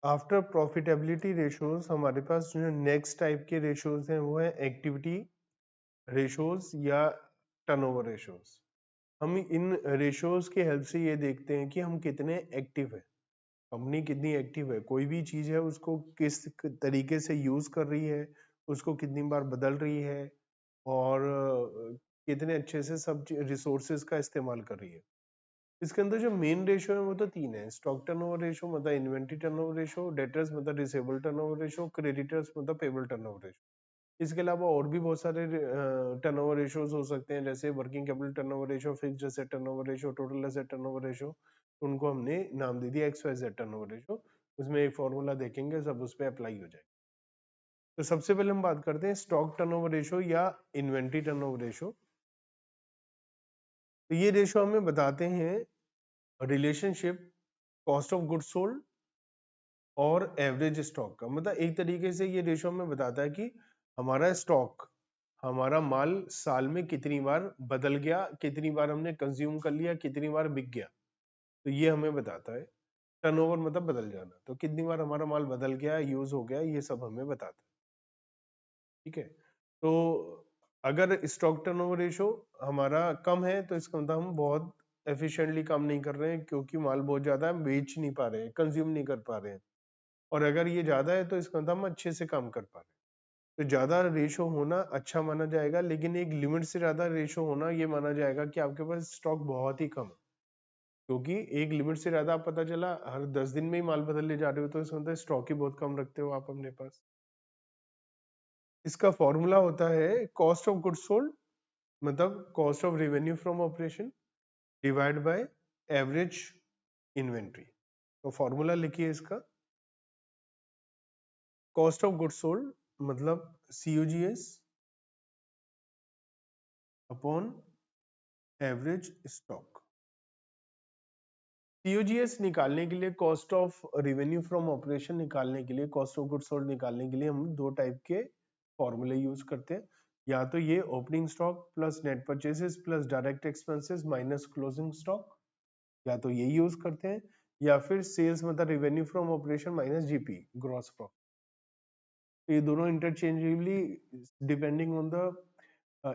After profitability ratios हमारे पास जो next type के रेशोज हैं वो है एक्टिविटी रेशोज या टर्नओवर रेशोज। हम इन रेशोज की हेल्प से ये देखते हैं कि हम कितने एक्टिव है, कंपनी कितनी एक्टिव है, कोई भी चीज है उसको किस तरीके से यूज कर रही है, उसको कितनी बार बदल रही है और कितने अच्छे से सब रिसोर्सेज का इस्तेमाल कर रही है। इसके अंदर जो मेन रेशो है वो तो तीन है, स्टॉक टर्नओवर रेशो मतलब इन्वेंटरी टर्नओवर रेशो, डेटर्स मतलब रिसेबल टर्नओवर रेशो, क्रेडिटर्स मतलब पेबल टर्नओवर रेशो। इसके अलावा और भी बहुत सारे टर्नओवर रेशोज हो सकते हैं, जैसे working capital turnover ratio, fixed asset turnover ratio, total asset turnover ratio. उनको हमने नाम दे दिया XYZ टर्नओवर रेशो। उसमें एक फॉर्मूला देखेंगे, सब उस पर अप्लाई हो जाएगा। तो सबसे पहले हम बात करते हैं स्टॉक टर्नओवर रेशो या इन्वेंटरी टर्नओवर रेशो। तो ये रेशो हमें बताते हैं relationship cost of goods sold और एवरेज स्टॉक का। मतलब एक तरीके से ये रेशो हमें बताता है कि हमारा स्टॉक, हमारा माल साल में कितनी बार बदल गया, कितनी बार हमने कंज्यूम कर लिया, कितनी बार बिक गया। तो ये हमें बताता है। टर्नओवर मतलब बदल जाना, तो कितनी बार हमारा माल बदल गया, यूज हो गया, ये सब हमें बताता है। ठीक है, तो अगर स्टॉक टर्नओवर रेशो हमारा कम है तो इसका मतलब हम बहुत एफिशिएंटली काम नहीं कर रहे हैं, क्योंकि माल बहुत ज्यादा है, बेच नहीं पा रहे हैं, कंज्यूम नहीं कर पा रहे हैं। और अगर ये ज्यादा है तो इसका मतलब हम अच्छे से काम कर पा रहे हैं। तो ज्यादा रेशो होना अच्छा माना जाएगा, लेकिन एक लिमिट से ज्यादा रेशो होना ये माना जाएगा कि आपके पास स्टॉक बहुत ही कम है। क्योंकि एक लिमिट से ज्यादा आप, पता चला हर 10 दिन में ही माल बदल ले जा रहे हो, तो इसका मतलब स्टॉक ही बहुत कम रखते हो आप अपने पास। इसका फॉर्मूला होता है कॉस्ट ऑफ गुड्स सोल्ड मतलब cost of revenue from operation divide by average inventory. तो फॉर्मूला लिखिए इसका, कॉस्ट ऑफ गुड्स सोल्ड मतलब COGS upon average stock. COGS निकालने के लिए, cost of revenue from operation निकालने के लिए, कॉस्ट ऑफ गुड्स सोल्ड निकालने के लिए हम दो टाइप के फॉर्मूले यूज करते हैं। या तो ये opening stock plus net purchases plus direct expenses minus closing stock, या तो ये यूज करते हैं, या फिर सेल्स मतलब revenue from operation minus GP gross profit. तो ये दोनों interchangeably depending on the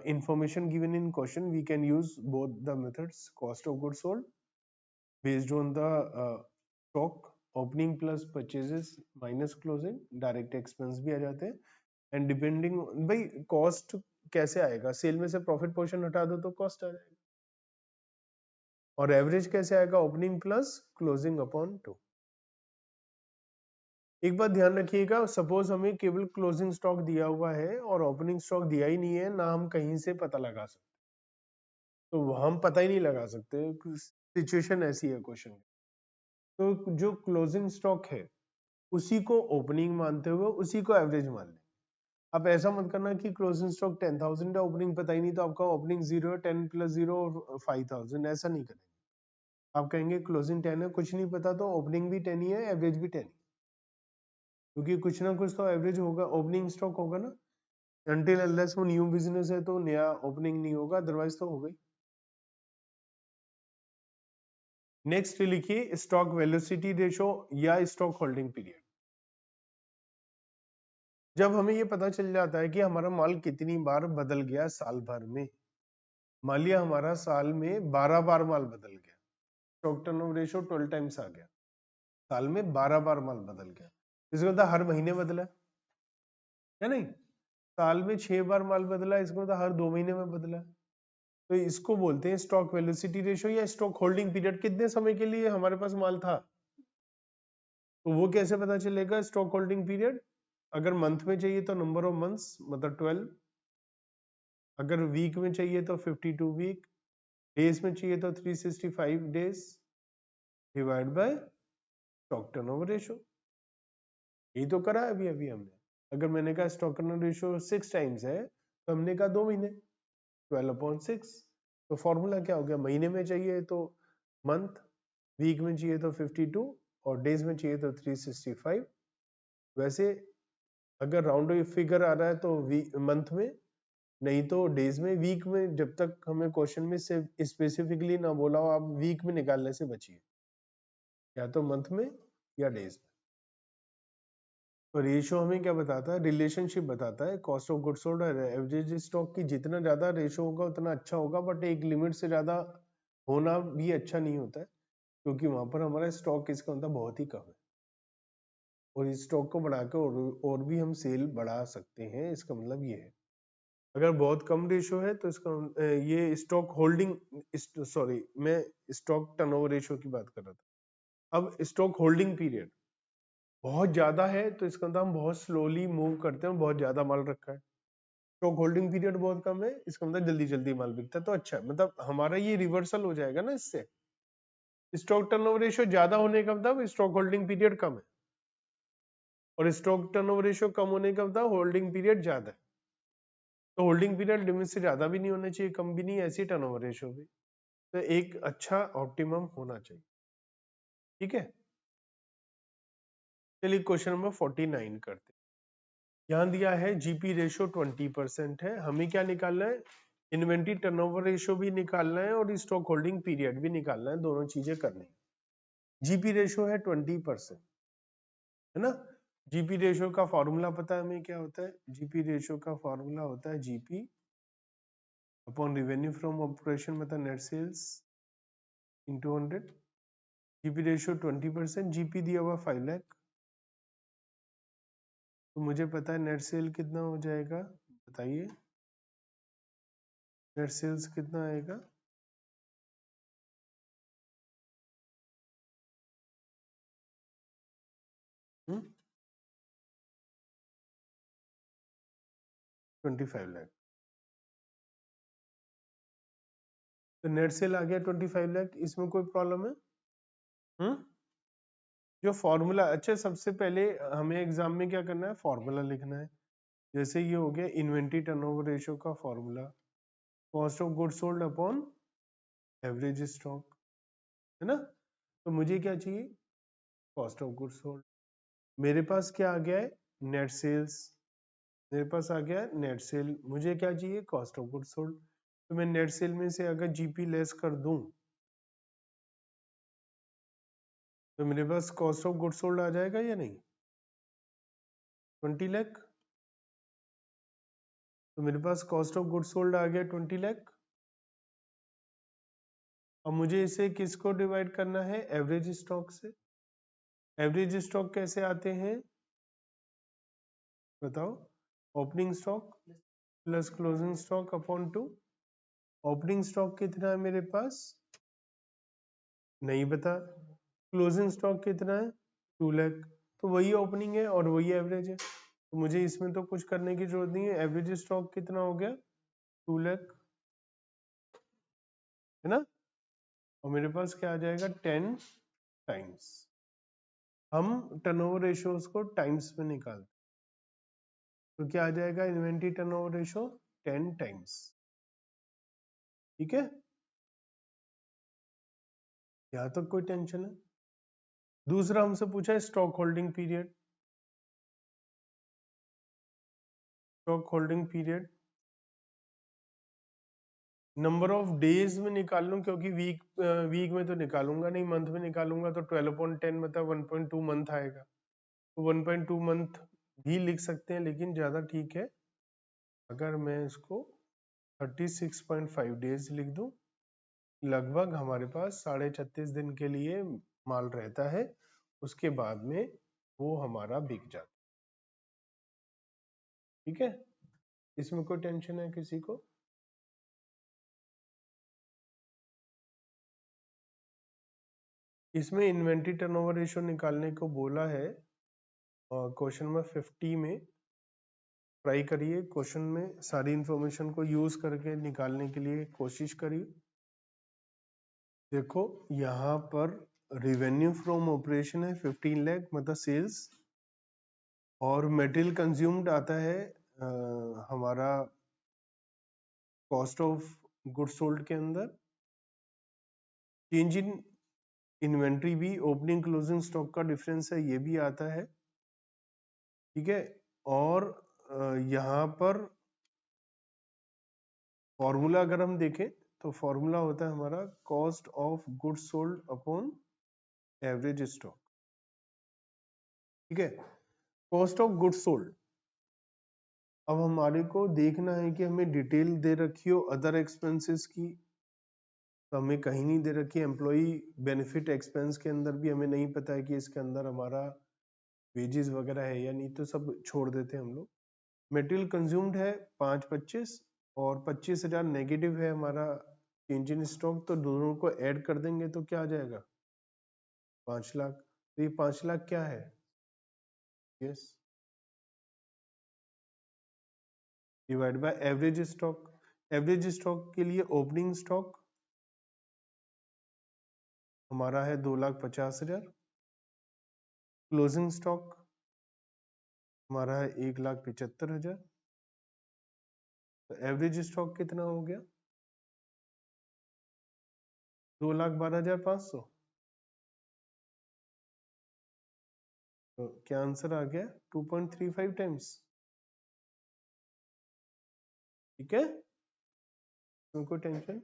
information given in question, we can use both the methods, cost of goods sold based on the stock, opening plus purchases minus closing, direct expense भी आ जाते हैं। And depending, भाई cost कैसे आएगा, cell में से profit portion हटा दो तो कॉस्ट आ जाएगा। और एवरेज कैसे आएगा, ओपनिंग प्लस क्लोजिंग अपॉन 2। एक बात ध्यान रखिएगा, सपोज हमें केवल क्लोजिंग स्टॉक दिया हुआ है और ओपनिंग स्टॉक दिया ही नहीं है, ना हम कहीं से पता लगा सकते, तो हम पता ही नहीं लगा सकते, सिचुएशन ऐसी है क्वेश्चन। तो जो क्लोजिंग स्टॉक है उसी को ओपनिंग मानते हुए उसी को एवरेज मान लें। आप ऐसा मत करना कि क्लोजिंग स्टॉक 10,000 है, ओपनिंग पता ही नहीं, तो आपका ओपनिंग 0 है, 10 प्लस 0 5,000, ऐसा नहीं करेंगे। आप कहेंगे क्लोजिंग 10 है, कुछ नहीं पता, तो ओपनिंग भी 10 ही है, एवरेज भी 10 ही, क्योंकि कुछ ना कुछ तो एवरेज होगा, ओपनिंग स्टॉक होगा ना। अनटिल अनलेस वो न्यू बिजनेस है तो नया ओपनिंग नहीं होगा, अदरवाइज तो हो गई। नेक्स्ट लिखिए स्टॉक वेलोसिटी रेशो या स्टॉक होल्डिंग पीरियड। जब हमें ये पता चल जाता है कि हमारा माल कितनी बार बदल गया साल भर में, मान लिया हमारा साल में 12 बार माल बदल गया, स्टॉक टर्नओवर रेशो 12 टाइम्स आ गया, साल में 12 बार माल बदल गया, इसका मतलब हर महीने बदला है नहीं, साल में 6 बार माल बदला, इसका मतलब हर 2 महीने में बदला। तो इसको बोलते हैं स्टॉक वेलोसिटी रेशो या स्टॉक होल्डिंग पीरियड। कितने समय के लिए हमारे पास माल था, तो वो कैसे पता चलेगा स्टॉक होल्डिंग पीरियड। अगर मंथ में चाहिए तो नंबर ऑफ मंथ्स मतलब 12, अगर वीक में चाहिए तो 52 वीक, डेज में चाहिए तो 365 days divide by stock turnover ratio. यही तो करा है अभी अभी हमने। अगर मैंने कहा स्टॉक टर्नओवर रेशो 6 टाइम्स है तो हमने कहा 2 महीने, 12/6। तो फॉर्मूला क्या हो गया, महीने में चाहिए तो मंथ, वीक में चाहिए तो 52 और डेज में चाहिए तो 365। वैसे अगर राउंड फिगर आ रहा है तो मंथ में, नहीं तो डेज में, वीक में जब तक हमें क्वेश्चन में से स्पेसिफिकली ना बोला हो, आप वीक में निकालने से बचिए, या तो मंथ में या डेज में। तो रेशियो हमें क्या बताता है, रिलेशनशिप बताता है कॉस्ट ऑफ गुड्स सोल्ड और एवरेज स्टॉक की। जितना ज्यादा रेशियो होगा उतना अच्छा होगा, बट एक लिमिट से ज्यादा होना भी अच्छा नहीं होता है, क्योंकि वहां पर हमारा स्टॉक किसका होता है, बहुत ही कम है, और इस स्टॉक को बढ़ा के और भी हम सेल बढ़ा सकते हैं। इसका मतलब ये है, अगर बहुत कम रेशियो है तो इसका ये स्टॉक होल्डिंग, सॉरी मैं स्टॉक टर्नओवर रेशियो की बात कर रहा था। अब स्टॉक होल्डिंग पीरियड बहुत ज्यादा है तो इसका मतलब हम बहुत स्लोली मूव करते हैं, बहुत ज्यादा माल रखा है। स्टॉक होल्डिंग पीरियड बहुत कम है, इसका मतलब जल्दी जल्दी माल बिकता है, तो अच्छा है, मतलब हमारा ये रिवर्सल हो जाएगा ना इससे। स्टॉक टर्नओवर रेशियो ज्यादा होने का मतलब स्टॉक होल्डिंग पीरियड कम है, और स्टॉक टर्नओवर रेशियो कम होने का मतलब होल्डिंग पीरियड ज्यादा है। तो होल्डिंग पीरियड लिमिट से ज्यादा भी नहीं होना चाहिए, कम भी नहीं, ऐसी टर्नओवर रेशियो भी। तो एक अच्छा ऑप्टिमम होना चाहिए, ठीक है। चलिए क्वेश्चन नंबर 49 करते हैं। यहाँ दिया है जीपी रेशियो 20% है, हमें क्या निकालना है, इन्वेंट्री टर्नओवर रेशियो भी निकालना है और स्टॉक होल्डिंग पीरियड भी निकालना है, दोनों चीजें करनी है। जीपी रेशियो है 20%, है ना। जीपी रेशियो का फॉर्मूला पता है हमें क्या होता है, जीपी रेशियो का फॉर्मूला होता है GP upon revenue from operation, मतलब net sales into 100। GP ratio 20%, GP दिया हुआ 5 लाख, तो मुझे पता है नेट सेल कितना हो जाएगा, बताइए नेट सेल्स कितना आएगा। 25 लाख, तो नेट सेल आ गया 25 लाख, इसमें कोई प्रॉब्लम है? हम्म जो फॉर्मूला, अच्छा सबसे पहले हमें एग्जाम में क्या करना है, फॉर्मूला लिखना है। जैसे ये हो गया इन्वेंट्री टर्नओवर रेशियो का formula, cost of goods sold upon average stock, है ना। तो मुझे क्या चाहिए, कॉस्ट ऑफ गुड्स सोल्ड। मेरे पास क्या आ गया है, नेट सेल्स, मेरे पास आ गया नेट सेल, मुझे क्या चाहिए, कॉस्ट ऑफ गुड्स सोल्ड। तो मैं नेट सेल में से अगर जीपी लेस कर दूं तो मेरे पास कॉस्ट ऑफ गुड्स सोल्ड आ जाएगा या नहीं, 20 लाख। तो मेरे पास कॉस्ट ऑफ गुड्स सोल्ड आ गया 20 लाख। अब मुझे इसे किसको डिवाइड करना है, एवरेज स्टॉक से। एवरेज स्टॉक कैसे आते हैं बताओ, opening stock plus closing stock upon 2। Opening stock कितना है मेरे पास, नहीं बता। क्लोजिंग स्टॉक कितना है, 2 लाख। तो वही ओपनिंग है और वही एवरेज है, तो मुझे इसमें तो कुछ करने की जरूरत नहीं है। एवरेज स्टॉक कितना हो गया, 2 लाख, है ना। और मेरे पास क्या आ जाएगा, 10 टाइम्स। हम टर्नओवर रेशियोज को टाइम्स में निकालते, तो क्या आ जाएगा, इन्वेंट्री टर्नओवर रेशियो 10 टाइम्स, ठीक है। यहां तक कोई टेंशन है। दूसरा हमसे पूछा है stock holding period. Stock holding period number of days में निकाल लूं, क्योंकि वीक में तो निकालूंगा नहीं, मंथ में निकालूंगा तो 12/10 मतलब 1.2 मंथ आएगा। तो 1.2 मंथ भी लिख सकते हैं, लेकिन ज्यादा ठीक है अगर मैं इसको 36.5 डेज लिख दूं। लगभग हमारे पास 36.5 दिन के लिए माल रहता है, उसके बाद में वो हमारा बिक जाता है, ठीक है। इसमें कोई टेंशन है किसी को? इसमें इन्वेंट्री टर्नओवर रेशियो निकालने को बोला है, क्वेश्चन नंबर 50 में। ट्राई करिए, क्वेश्चन में सारी इंफॉर्मेशन को यूज करके निकालने के लिए कोशिश करिए। देखो यहाँ पर रेवेन्यू फ्रॉम ऑपरेशन है 15 लाख, मतलब सेल्स, और मटेरियल कंज्यूम्ड आता है हमारा कॉस्ट ऑफ गुड्स सोल्ड के अंदर। चेंज इन इन्वेंट्री भी ओपनिंग क्लोजिंग स्टॉक का डिफरेंस है, ये भी आता है, ठीक है। और यहाँ पर फॉर्मूला अगर हम देखें तो फॉर्मूला होता है हमारा cost of goods sold upon average stock, ठीक है। Cost of goods sold. अब हमारे को देखना है कि हमें डिटेल दे रखी हो अदर एक्सपेंसेस की, तो हमें कहीं नहीं दे रखी। एम्प्लॉय बेनिफिट एक्सपेंस के अंदर भी हमें नहीं पता है कि इसके अंदर हमारा वेजेस वगैरह है या नहीं, तो सब छोड़ देते हैं हम लोग। मटेरियल कंज्यूम्ड है 525 और 25,000 नेगेटिव है हमारा चेंज इन स्टॉक, तो दोनों को ऐड कर देंगे तो क्या आ जाएगा 5 लाख। तो ये 5 लाख क्या है, yes, divide by average stock. Average stock के लिए ओपनिंग स्टॉक हमारा है 2,50,000, क्लोजिंग स्टॉक हमारा है 1,75,000, तो एवरेज स्टॉक कितना हो गया 2,12,500। तो क्या आंसर आ गया 2.35 टाइम्स। ठीक है, कोई टेंशन।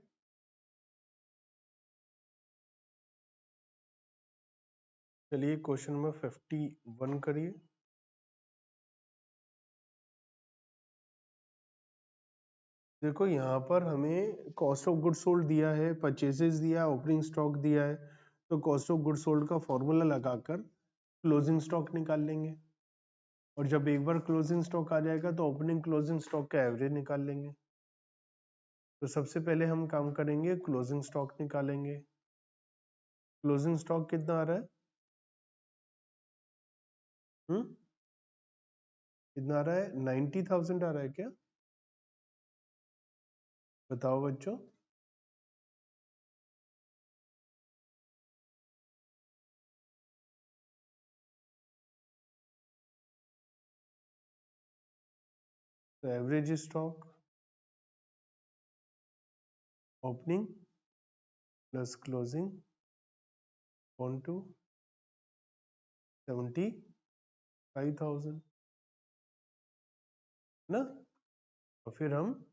चलिए क्वेश्चन नंबर 51 करिए। देखो यहाँ पर हमें कॉस्ट ऑफ गुड सोल्ड दिया है, परचेसेस दिया है, ओपनिंग स्टॉक दिया है, तो कॉस्ट ऑफ गुड सोल्ड का फॉर्मूला लगाकर क्लोजिंग स्टॉक निकाल लेंगे, और जब एक बार क्लोजिंग स्टॉक आ जाएगा तो ओपनिंग क्लोजिंग स्टॉक का एवरेज निकाल लेंगे। तो सबसे पहले हम काम करेंगे क्लोजिंग स्टॉक निकालेंगे। क्लोजिंग स्टॉक कितना आ रहा है, कितना आ रहा है 90,000 आ रहा है क्या, बताओ बच्चों। तो average stock opening plus closing on two 75,000 ना। और फिर हम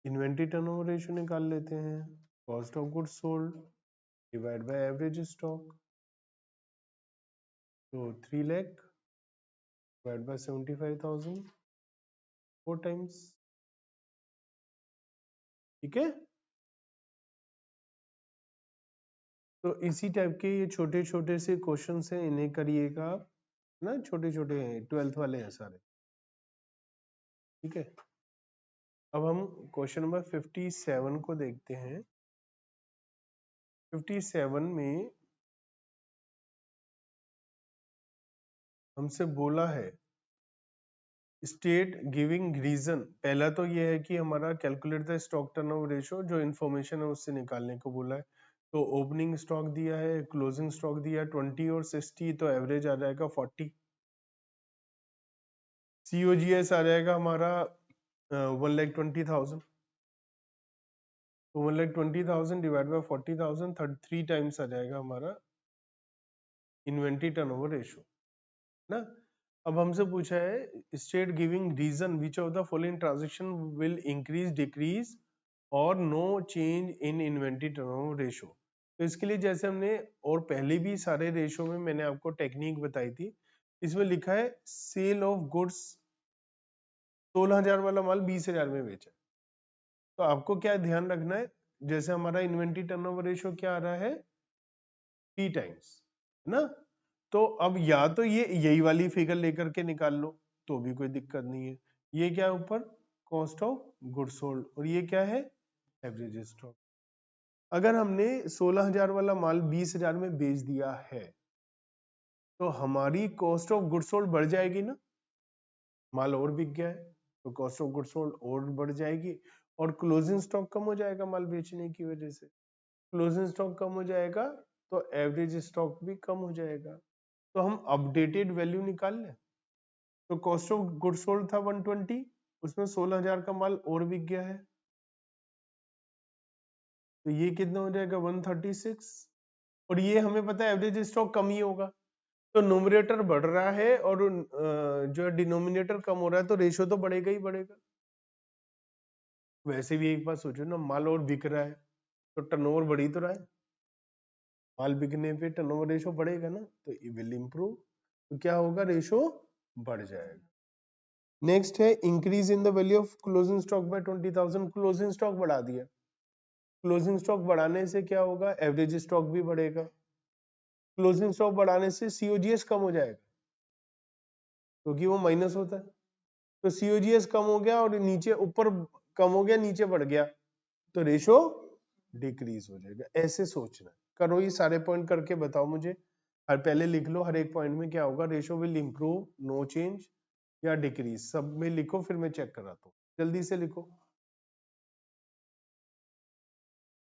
इन्वेंट्री टर्नओवर रेशियो निकाल लेते हैं, cost of goods sold divide by average stock, तो 3 लाख डिवाइड बाय 75,000 4 टाइम्स। ठीक है, तो इसी टाइप के ये छोटे छोटे से क्वेश्चन हैं, इन्हें करिएगा आप ना, छोटे छोटे हैं 12th वाले हैं सारे। ठीक है, अब हम क्वेश्चन नंबर 57 को देखते हैं। 57 में हमसे बोला है स्टेट गिविंग रीजन। पहला तो ये है कि हमारा calculate the stock turnover ratio, जो इन्फॉर्मेशन है उससे निकालने को बोला है। तो ओपनिंग स्टॉक दिया है, क्लोजिंग स्टॉक दिया है 20 और 60, तो एवरेज आ जाएगा 40। सीओजीएस आ जाएगा हमारा 1,20,000, तो 1,20,000 डिवाइड बाय 40,000 33 टाइम्स आ जाएगा हमारा इन्वेंट्री टर्नओवर रेशियो ना। अब हमसे पूछा है state giving reason which of the following transaction will increase decrease और no change in inventory turnover ratio. तो इसके लिए जैसे हमने और पहले भी सारे रेशियो में मैंने आपको टेक्निक बताई थी, इसमें लिखा है सेल ऑफ गुड्स 16,000 वाला माल 20,000 में बेचा। तो आपको क्या ध्यान रखना है, जैसे हमारा इन्वेंट्री टर्नओवर रेशियो क्या आ रहा है 3 टाइम्स ना, तो अब या तो ये यही वाली फिगर लेकर के निकाल लो तो भी कोई दिक्कत नहीं है। ये क्या है ऊपर कॉस्ट ऑफ गुड्स सोल्ड, और ये क्या है एवरेज स्टॉक। अगर हमने 16,000 वाला माल 20,000 में बेच दिया है तो हमारी कॉस्ट ऑफ गुड्स सोल्ड बढ़ जाएगी ना, माल और बिक गया है तो कॉस्ट ऑफ गुड्स सोल्ड और बढ़ जाएगी, और क्लोजिंग स्टॉक कम हो जाएगा माल बेचने की वजह से। क्लोजिंग स्टॉक कम हो जाएगा तो एवरेज स्टॉक भी कम हो जाएगा। तो हम अपडेटेड वैल्यू निकाल लें। तो कॉस्ट ऑफ गुड्स सोल्ड था 120, उसमें 16,000 का माल और बिक गया है, तो ये कितना हो जाएगा 136, और ये हमें पता है एवरेज स्टॉक कम ही होगा। तो नोमिनेटर बढ़ रहा है और जो डिनोमिनेटर कम हो रहा है, तो रेशियो तो बढ़ेगा ही बढ़ेगा। वैसे भी एक बात सोचो ना, माल और बिक रहा है तो टर्नओवर बढ़ ही तो रहा है, माल बिकने पे टर्नओवर रेशियो बढ़ेगा ना, तो ये विल इंप्रूव। तो क्या होगा, रेशो बढ़ जाएगा। नेक्स्ट है increase in the value of closing stock by 20,000। Closing stock बढ़ा दिया, क्लोजिंग स्टॉक बढ़ाने से क्या होगा, एवरेज स्टॉक भी बढ़ेगा। क्लोजिंग स्टॉक बढ़ाने से सीओजीएस कम हो जाएगा क्योंकि वो माइनस होता है, तो सीओजीएस कम हो गया और नीचे ऊपर कम हो गया, नीचे बढ़ गया, तो रेशो डिक्रीज हो जाएगा। ऐसे सोचना, करो ये सारे पॉइंट करके बताओ मुझे। हर पहले लिख लो हर एक पॉइंट में क्या होगा, ratio will improve, no change या डिक्रीज, सब में लिखो, फिर मैं चेक कराता हूँ। जल्दी से लिखो।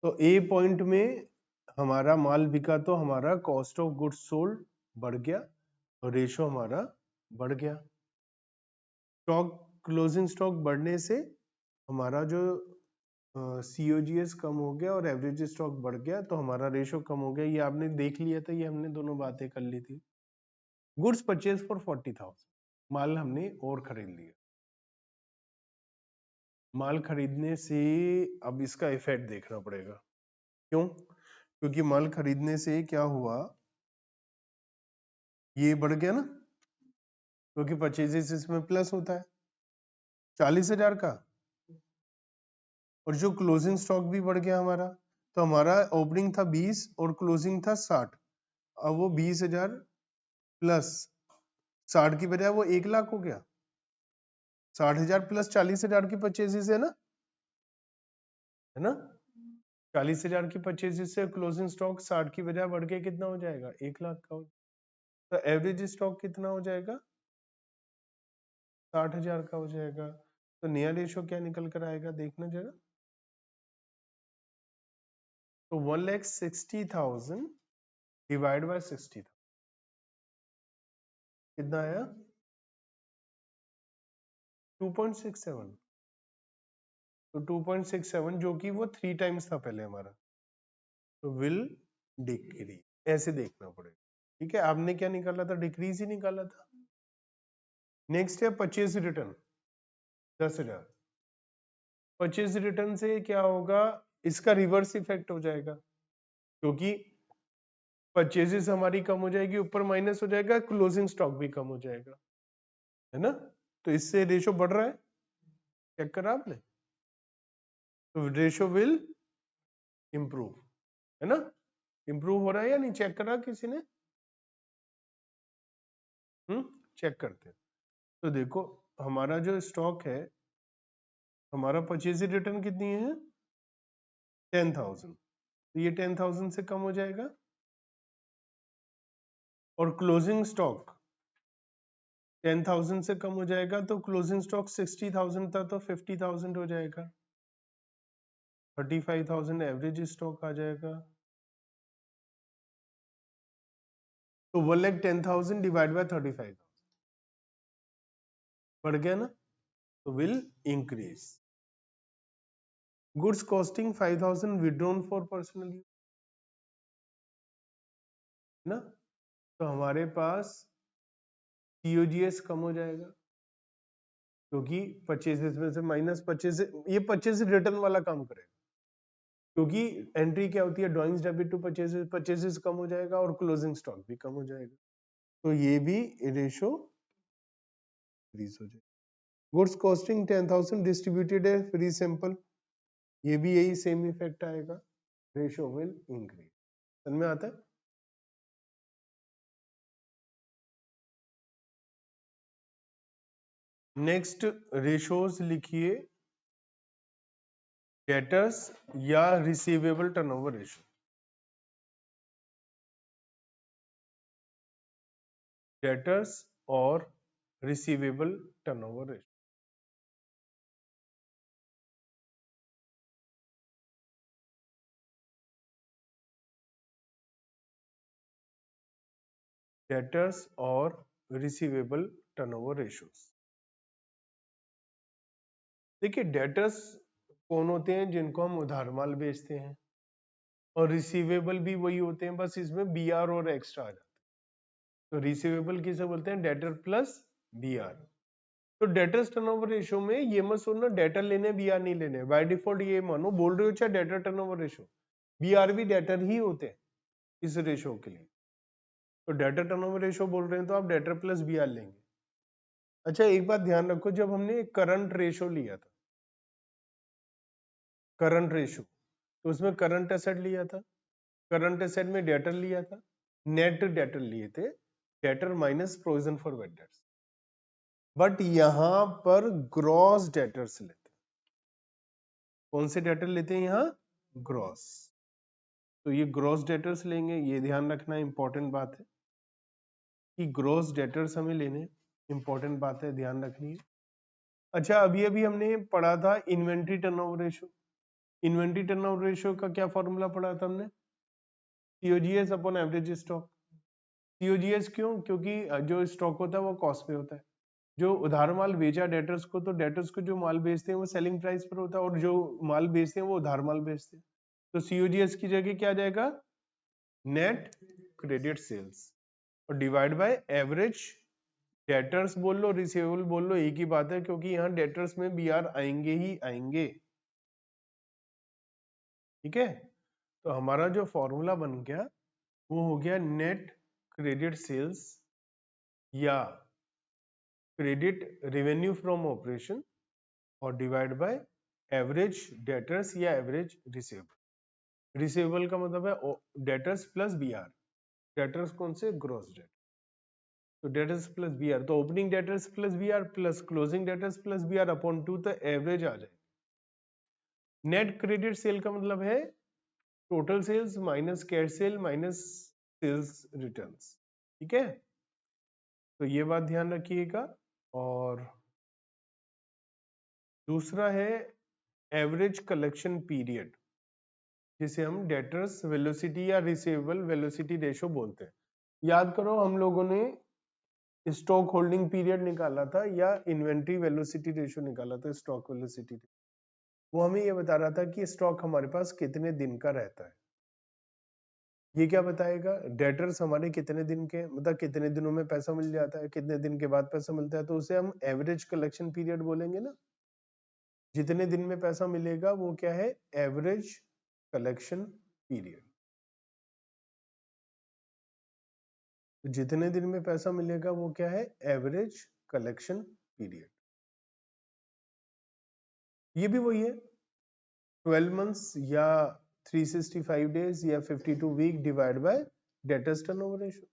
तो ए पॉइंट में हमारा माल बिका तो हमारा कॉस्ट ऑफ गुड्स सोल्ड बढ़ गया और रेशो हमारा बढ़ गया। स्टॉक, क्लोजिंग स्टॉक बढ़ने से हमारा जो सीओजीएस कम हो गया और एवरेज स्टॉक बढ़ गया, तो हमारा रेशो कम हो गया। ये आपने देख लिया था, ये हमने दोनों बातें कर ली थी। गुड्स परचेज फॉर 40,000, माल हमने और खरीद लिया। माल खरीदने से अब इसका इफेक्ट देखना पड़ेगा। क्यों? क्योंकि माल खरीदने से क्या हुआ, ये बढ़ गया ना, क्योंकि परचेजेस इसमें प्लस होता है 40,000 का, और जो क्लोजिंग स्टॉक भी बढ़ गया हमारा, तो हमारा ओपनिंग था 20 और क्लोजिंग था 60। अब वो 20,000 प्लस 60 की बजाय वो 1,00,000 हो गया। 60,000 प्लस 40,000 की परचेजेस है ना 40,000 की परचेजेस से क्लोजिंग स्टॉक 60 की बजाय बढ़ के कितना हो जाएगा, 1,00,000 का। तो एवरेज स्टॉक कितना हो जाएगा, 60,000 का हो जाएगा। तो नया रेशो क्या निकल कर आएगा, देखना जरा। तो 1,60,000 डिवाइड बाय 60 कितना आया, 2.67। तो 2.67 जो कि वो 3 टाइम्स था पहले हमारा, तो विल डिक्रीज, ऐसे देखना पड़ेगा। ठीक है, आपने क्या निकाला था, डिक्रीज ही निकाला था। नेक्स्ट है परचेज रिटर्न 10,000। परचेज रिटर्न से क्या होगा, इसका रिवर्स इफेक्ट हो जाएगा, क्योंकि परचेजेस हमारी कम हो जाएगी, ऊपर माइनस हो जाएगा, क्लोजिंग स्टॉक भी कम हो जाएगा, है ना। तो इससे रेशो बढ़ रहा है, चेक करा आपने, तो रेशो विल इंप्रूव, है ना। इंप्रूव हो रहा है या नहीं, चेक करा किसी ने, चेक करते हैं। तो देखो हमारा जो स्टॉक है, हमारा परचेज रिटर्न कितनी है, 10,000, तो ये 10,000 से कम हो जाएगा, और क्लोजिंग स्टॉक 10,000 से कम हो जाएगा, तो क्लोजिंग स्टॉक 60,000 था तो 50,000 हो जाएगा, 35,000 एवरेज स्टॉक आ जाएगा। तो 1,10,000 डिवाइड बाय 35 बढ़ गया ना, तो will increase. Goods costing 5,000 withdrawn for personal use, ना, तो हमारे पास सीओजीएस कम हो जाएगा, क्योंकि परचेजेस में से माइनस परचेज, ये परचेज रिटर्न वाला काम करेगा, क्योंकि एंट्री क्या होती है, drawings debit to purchases, purchases कम हो जाएगा और क्लोजिंग स्टॉक भी कम हो जाएगा, तो ये भी रेशो इंक्रीज हो जाएगा। गुड्स कॉस्टिंग 10,000 डिस्ट्रीब्यूटेड है फ्री सैंपल, ये भी यही सेम इफेक्ट आएगा, रेशो विल इंक्रीज। समझ में आता है। नेक्स्ट रेशोज लिखिए, डेटर्स या रिसीवेबल टर्नओवर रेशो। डेटर्स और रिसीवेबल टर्नओवर रेशो। डेटर्स और रिसीवेबल टर्नओवर रेशोस। देखिए डेटर्स कौन होते हैं, जिनको हम उधार माल बेचते हैं, और रिसीवेबल भी वही होते हैं, बस इसमें बीआर और एक्स्ट्रा आ जाता है। तो रिसीवेबल किसे बोलते हैं, डेटर प्लस बीआर। तो डेटर्स टर्नओवर रेशो में ये मत सुनना डेटर लेने बीआर नहीं लेने, बाय डिफॉल्ट ये मानो बोल रहे हो चाहे डेटर टर्नओवर रेशो, बीआर भी डेटर ही होते हैं इस रेशो के लिए। तो डेटर टर्नओवर रेशियो बोल रहे हैं तो आप डेटर प्लस बी आर लेंगे। अच्छा एक बात ध्यान रखो, जब हमने करंट रेशियो लिया था, करंट रेशियो, तो उसमें करंट एसेट लिया था, करंट एसेट में डेटर लिया था, नेट डेटर लिए थे, debtor minus provision for bad debts. But यहां पर ग्रॉस डेटर्स लेते हैं। कौन से डेटर लेते हैं यहाँ? ग्रॉस। तो ये ग्रॉस डेटर्स लेंगे, ये ध्यान रखना इंपॉर्टेंट बात है कि ग्रॉस डेटर्स हमें लेने, इंपॉर्टेंट बात है, ध्यान रखनी है। अच्छा अभी अभी हमने पढ़ा था inventory turnover ratio. Inventory turnover ratio का क्या फॉर्मूला पढ़ा था हमने? COGS upon average stock. COGS क्यों? क्योंकि जो स्टॉक होता है वो कॉस्ट पे होता है। जो उधार माल बेचा डेटर्स को, तो डेटर्स को जो माल बेचते हैं वो सेलिंग प्राइस पर होता है, और जो माल बेचते हैं वो उधार माल बेचते हैं। तो सीओजीएस की जगह क्या आ जाएगा? नेट क्रेडिट सेल्स, और डिवाइड बाय एवरेज डेटर्स बोल लो, रिसीवेबल बोल लो, एक ही बात है, क्योंकि यहाँ डेटर्स में बीआर आएंगे ही आएंगे। ठीक है, तो हमारा जो फॉर्मूला बन गया वो हो गया नेट क्रेडिट सेल्स या क्रेडिट रेवेन्यू फ्रॉम ऑपरेशन, और डिवाइड बाय एवरेज डेटर्स या एवरेज रिसीवेबल। रिसीवेबल का मतलब है डेटर्स प्लस बीआर। डेटर्स कौन से? Gross debt. तो डेटर्स प्लस बीआर, तो opening debtors plus BR plus closing debtors plus BR upon 2, तो एवरेज आ जाए। नेट क्रेडिट सेल का मतलब है total sales minus cash sale minus sales returns. ठीक है, तो ये बात ध्यान रखिएगा। और दूसरा है एवरेज कलेक्शन पीरियड, जिसे हम डेटर्स वेलोसिटी या रिसीवेबल वेलोसिटी रेशो बोलते हैं। याद करो हम लोगों ने स्टॉक होल्डिंग पीरियड निकाला था या इन्वेंट्री वेलोसिटी रेशो निकाला था, स्टॉक वेलोसिटी। वो हमें ये बता रहा था कि स्टॉक हमारे पास कितने दिन का रहता है। ये क्या बताएगा? डेटर्स हमारे कितने दिन के, मतलब कितने दिनों में पैसा मिल जाता है, कितने दिन के बाद पैसा मिलता है, तो उसे हम एवरेज कलेक्शन पीरियड बोलेंगे ना। जितने दिन में पैसा मिलेगा वो क्या है? Average collection period. जितने दिन में पैसा मिलेगा वो क्या है? Average collection period. ये भी वही है, 12 मंथ्स या 365 डेज या 52 week divide by debtors turnover ratio.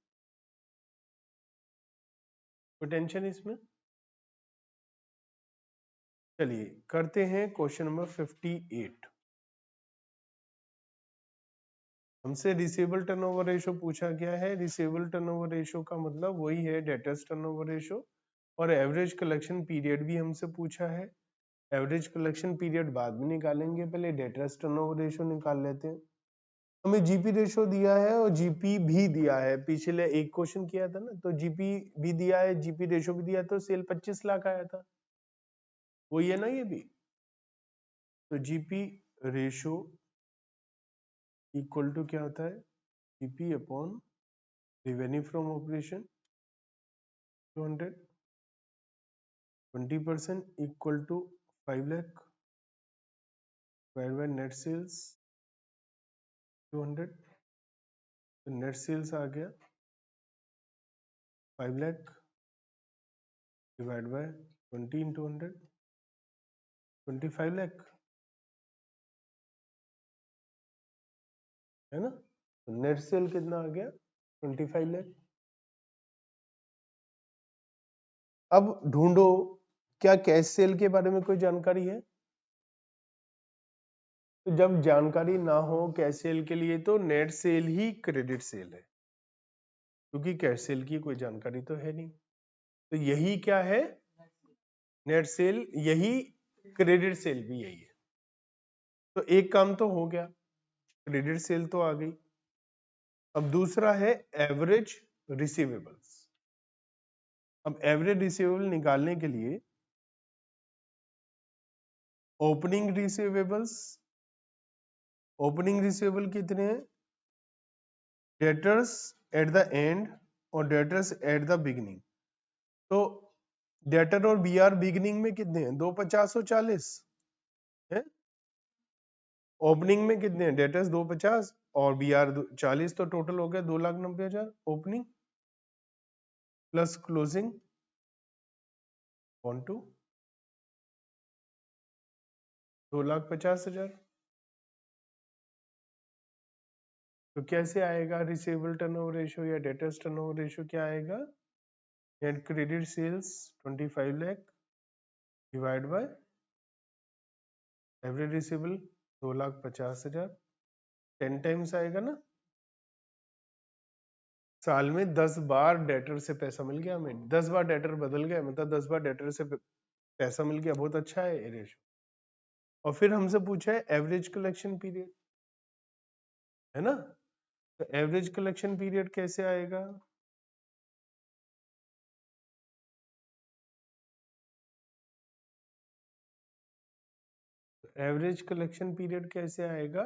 कोई टेंशन इसमें? चलिए करते हैं क्वेश्चन नंबर 58। हमसे रिसीवेबल टर्नओवर रेशियो पूछा गया है। रिसीवेबल टर्नओवर रेशियो का मतलब वही है डेटर्स टर्नओवर रेशियो, और एवरेज कलेक्शन पीरियड भी हमसे पूछा है। एवरेज कलेक्शन पीरियड बाद में निकालेंगे, पहले डेटर्स टर्नओवर रेशियो निकाल लेते हैं। हमें जीपी रेशियो दिया है और जीपी भी दिया है, पिछले एक क्वेश्चन किया था ना, तो जीपी भी दिया है, जीपी रेशियो भी दिया, तो सेल 25 लाख आया था, वही है ना ये भी। तो जीपी रेशियो इक्वल टू क्या होता है? GP upon revenue from operation 200, 20% equal to 5 lakh divide by net sales 200। तो नेट सेल्स आ गया 5 lakh divide by 20 into 100, 25 lakh है ना। तो नेट सेल कितना आ गया? 25 लाख। अब ढूंढो क्या कैश सेल के बारे में कोई जानकारी है? तो जब जानकारी ना हो कैश सेल के लिए, तो नेट सेल ही क्रेडिट सेल है, क्योंकि कैश सेल की कोई जानकारी तो है नहीं। तो यही क्या है? Net cell. यही क्रेडिट सेल भी यही है। तो एक काम तो हो गया, क्रेडिट सेल तो आ गई। अब दूसरा है एवरेज रिसीवेबल्स। अब एवरेज रिसीवेबल निकालने के लिए ओपनिंग रिसीवेबल्स, ओपनिंग रिसीवेबल कितने हैं? डेटर्स एट द एंड और डेटर्स एट द बिगिनिंग। तो डेटर और बीआर बिगिनिंग में कितने हैं? 250 और 40 है। ओपनिंग में कितने हैं? डेटर्स 250 और बीआर 40, तो टोटल हो गया 2,90,000 opening. Plus closing on two 2,50,000। तो कैसे आएगा रिसीवेबल टर्नओवर रेशियो या डेटर्स टर्नओवर रेशियो? क्या आएगा? Net credit sales 25 lakh divide by average receivable 2,50,000, 10 times आएगा ना। साल में 10 बार डेटर से पैसा मिल गया हमें, 10 बार डेटर बदल गया, मतलब 10 बार डेटर से पैसा मिल गया, बहुत अच्छा है ये रेशियो। और फिर हमसे पूछा है एवरेज कलेक्शन पीरियड, है ना। तो एवरेज कलेक्शन पीरियड कैसे आएगा? एवरेज कलेक्शन पीरियड कैसे आएगा?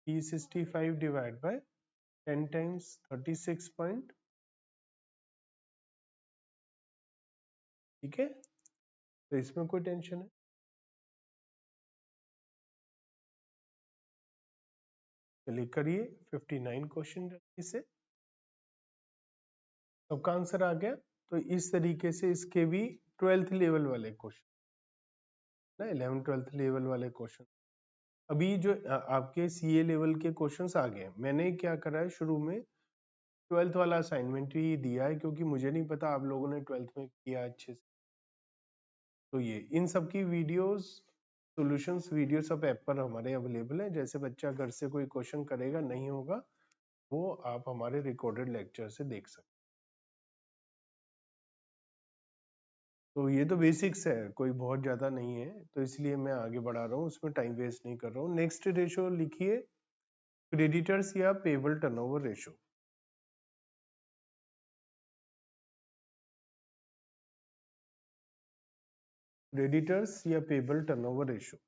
P65 divide by 10 times 36 point, ठीक है। तो इसमें कोई टेंशन है? चलिए करिए 59 क्वेश्चन से सबका आंसर आ गया। तो इस तरीके से इसके भी 12th लेवल वाले क्वेश्चन ना, 11th 12th लेवल वाले क्वेश्चन। अभी जो आपके सीए लेवल के क्वेश्चंस आ गए, मैंने क्या करा है शुरू में 12th वाला असाइनमेंट ही दिया है, क्योंकि मुझे नहीं पता आप लोगों ने 12th में किया अच्छे से। तो ये इन सब की वीडियोस, सॉल्यूशंस वीडियो सब ऐप पर हमारे अवेलेबल है। जैसे बच्चा घर से कोई क्वेश्चन करेगा नहीं होगा, वो आप हमारे रिकॉर्डेड लेक्चर से देख सकते। तो ये तो बेसिक्स है, कोई बहुत ज्यादा नहीं है, तो इसलिए मैं आगे बढ़ा रहा हूँ, उसमें टाइम वेस्ट नहीं कर रहा हूँ। नेक्स्ट रेशियो लिखिए, क्रेडिटर्स या पेबल टर्नओवर रेशियो। क्रेडिटर्स या पेबल टर्नओवर रेशियो,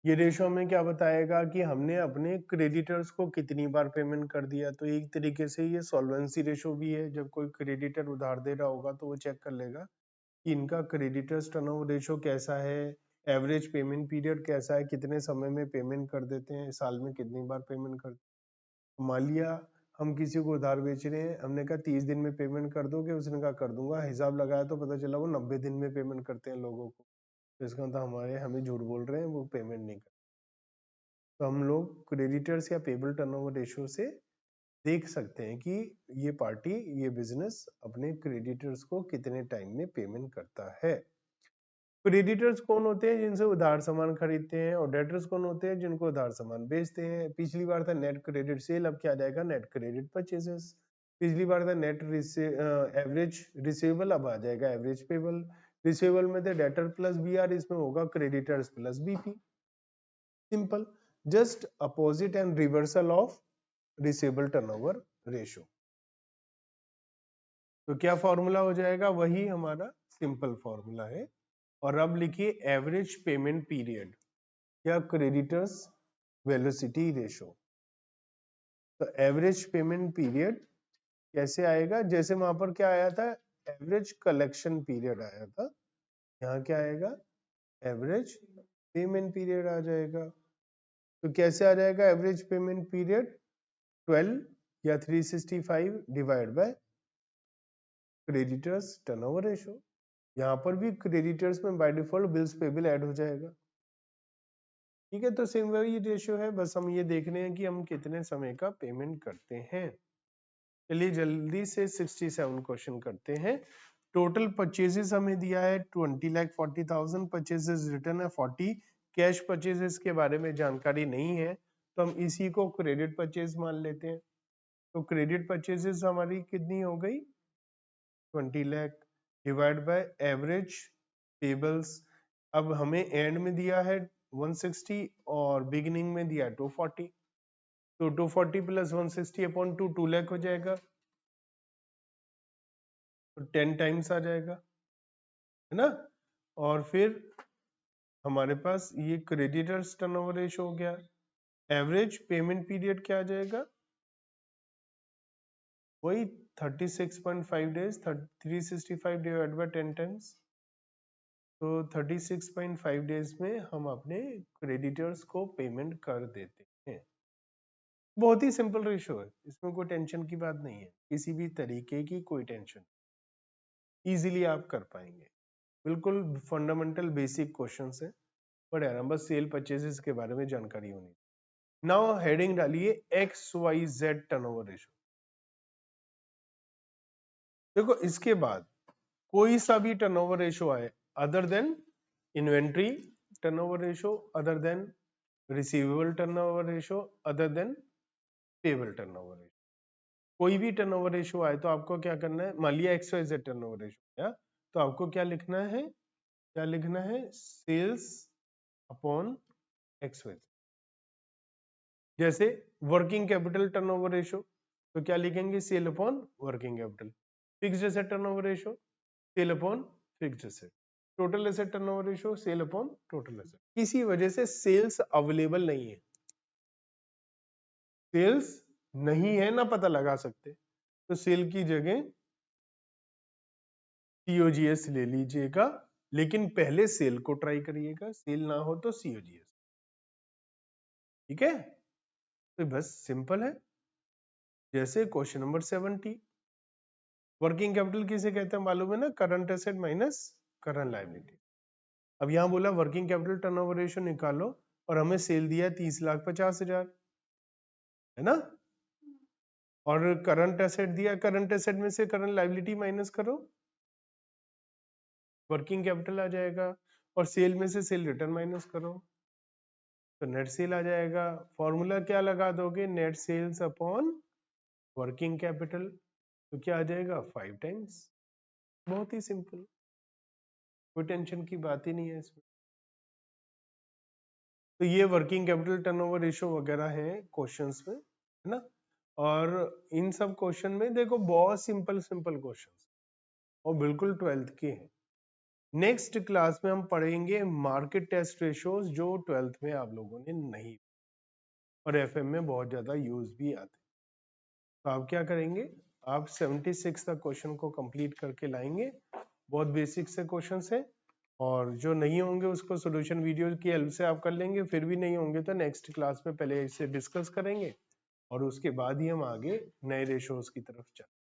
ये रेशो हमें क्या बताएगा कि हमने अपने क्रेडिटर्स को कितनी बार पेमेंट कर दिया। तो एक तरीके से ये सॉल्वेंसी रेशो भी है, जब कोई क्रेडिटर उधार दे रहा होगा तो वो चेक कर लेगा कि इनका क्रेडिटर्स टर्नओवर रेशो कैसा है, एवरेज पेमेंट पीरियड कैसा है, कितने समय में पेमेंट कर देते हैं, साल में कितनी बार पेमेंट करते हैं। मान लिया हम किसी को उधार बेच रहे हैं, हमने कहा 30 दिन में पेमेंट कर दोगे, उसने कहा कर दूंगा, हिसाब लगाया तो पता चला वो 90 दिन में पेमेंट करते हैं लोगों को। तो इसका मतलब हमें झूठ बोल रहे हैं, वो पेमेंट नहीं करते। तो हम लोग क्रेडिटर्स या पेबल टर्नओवर रेशियो से देख सकते हैं कि ये पार्टी, ये बिजनेस अपने क्रेडिटर्स को कितने टाइम में पेमेंट करता है। क्रेडिटर्स कौन होते हैं? जिनसे उधार सामान खरीदते हैं। और डेटर्स कौन होते हैं? जिनको उधार सामान बेचते हैं। पिछली बार था नेट क्रेडिट सेल, अब क्या आ जाएगा? Net credit purchases. पिछली बार था नेट एवरेज रिसीवेबल, अब आ जाएगा एवरेज पेबल। रिसीवेबल में थे डेटर प्लस बीआर, इसमें होगा creditors plus BP. Simple, just opposite and reversal of receivable turnover ratio। तो क्या फॉर्मूला हो जाएगा? वही हमारा सिंपल फॉर्मूला है। और अब लिखिए एवरेज पेमेंट पीरियड या क्रेडिटर्स वेलोसिटी रेशो। तो एवरेज पेमेंट पीरियड कैसे आएगा? जैसे वहां पर क्या आया था? एवरेज कलेक्शन पीरियड आया था, यहाँ क्या आएगा? एवरेज पेमेंट पीरियड आ जाएगा। तो कैसे आ जाएगा एवरेज पेमेंट पीरियड? 12 या 365 divide by creditors turnover ratio. यहाँ पर भी क्रेडिटर्स में by default bills payable add हो जाएगा, ठीक है। तो सेम वही रेशियो है, बस हम ये देख रहे हैं कि हम कितने समय का पेमेंट करते हैं। चलिए जल्दी से 67 क्वेश्चन करते हैं। टोटल परचेजेस हमें दिया है 20,40,000, परचेजेस रिटर्न है 40। कैश परचेजेस के बारे में जानकारी नहीं है, तो हम इसी को क्रेडिट परचेज मान लेते हैं। तो क्रेडिट परचेजेस हमारी कितनी हो गई? 20 lakh divide by average payables. अब हमें एंड में दिया है 160 और बिगिनिंग में दिया है 240। तो 240 प्लस 160 अपॉन 2 लाख हो जाएगा, तो 10 टाइम्स आ जाएगा, है ना। और फिर हमारे पास ये क्रेडिटर्स टर्नओवर रेशो हो गया। एवरेज पेमेंट पीरियड क्या आ जाएगा? वही 36.5 डेज, 365 डिवाइड बाय 10 टाइम्स। तो 36.5 डेज में हम अपने क्रेडिटर्स को पेमेंट कर देते हैं। बहुत ही सिंपल रेशो है, इसमें कोई टेंशन की बात नहीं है, किसी भी तरीके की कोई टेंशन, इजीली आप कर पाएंगे, बिल्कुल फंडामेंटल बेसिक क्वेश्चंस है, बड़े आराम, बस सेल परचेजेस के बारे में जानकारी होनी। नाउ हेडिंग डालिए XYZ टर्नओवर रेशो। देखो इसके बाद कोई सा भी टर्नओवर रेशो आए other than inventory turnover ratio, other than receivable turnover ratio, other than payable turnover ratio, कोई भी टर्नओवर रेशो आए तो आपको क्या करना है, मान लिया XYZ टर्नओवर रेशो है तो आपको क्या लिखना है, क्या लिखना है, सेल्स अपॉन XYZ। जैसे वर्किंग कैपिटल टर्नओवर रेशो तो क्या लिखेंगे, sale upon working capital. Fixed asset turnover ratio, sale upon fixed asset. Total asset turnover ratio, sale upon total asset. किसी वजह से सेल्स अवेलेबल नहीं है, सेल्स नहीं है ना पता लगा सकते, तो सेल की जगह COGS ले लीजिएगा, लेकिन पहले सेल को ट्राई करिएगा, सेल ना हो तो COGS। ठीक है, तो बस सिंपल है। जैसे क्वेश्चन नंबर 70, वर्किंग कैपिटल किसे कहते हैं मालूम है ना, current asset minus current liability. अब यहां बोला वर्किंग कैपिटल टर्नओवर रेशियो निकालो और हमें सेल दिया 30,50,000 है ना, और करंट एसेट दिया, करंट एसेट में से करंट लायबिलिटी माइनस करो, वर्किंग कैपिटल आ जाएगा, और सेल में से सेल रिटर्न माइनस करो तो नेट सेल आ जाएगा। फॉर्मूला क्या लगा दोगे, net sales upon working capital, तो क्या आ जाएगा 5 टाइम्स। बहुत ही सिंपल, कोई टेंशन की बात ही नहीं है इसमें। तो ये वर्किंग कैपिटल टर्नओवर रेशियो वगैरह है क्वेश्चंस में, है ना, और इन सब क्वेश्चन में देखो बहुत सिंपल सिंपल क्वेश्चंस और बिल्कुल 12th के हैं। नेक्स्ट क्लास में हम पढ़ेंगे मार्केट टेस्ट रेशियोज जो 12th में आप लोगों ने नहीं, और FM में बहुत ज्यादा यूज भी आते। तो आप क्या करेंगे, आप 76 तक क्वेश्चन को कंप्लीट करके लाएंगे, बहुत बेसिक से क्वेश्चंस है, और जो नहीं होंगे उसको सॉल्यूशन वीडियो की हेल्प से आप कर लेंगे, फिर भी नहीं होंगे तो नेक्स्ट क्लास में पहले इसे डिस्कस करेंगे और उसके बाद ही हम आगे नए रेशोज की तरफ चलेंगे।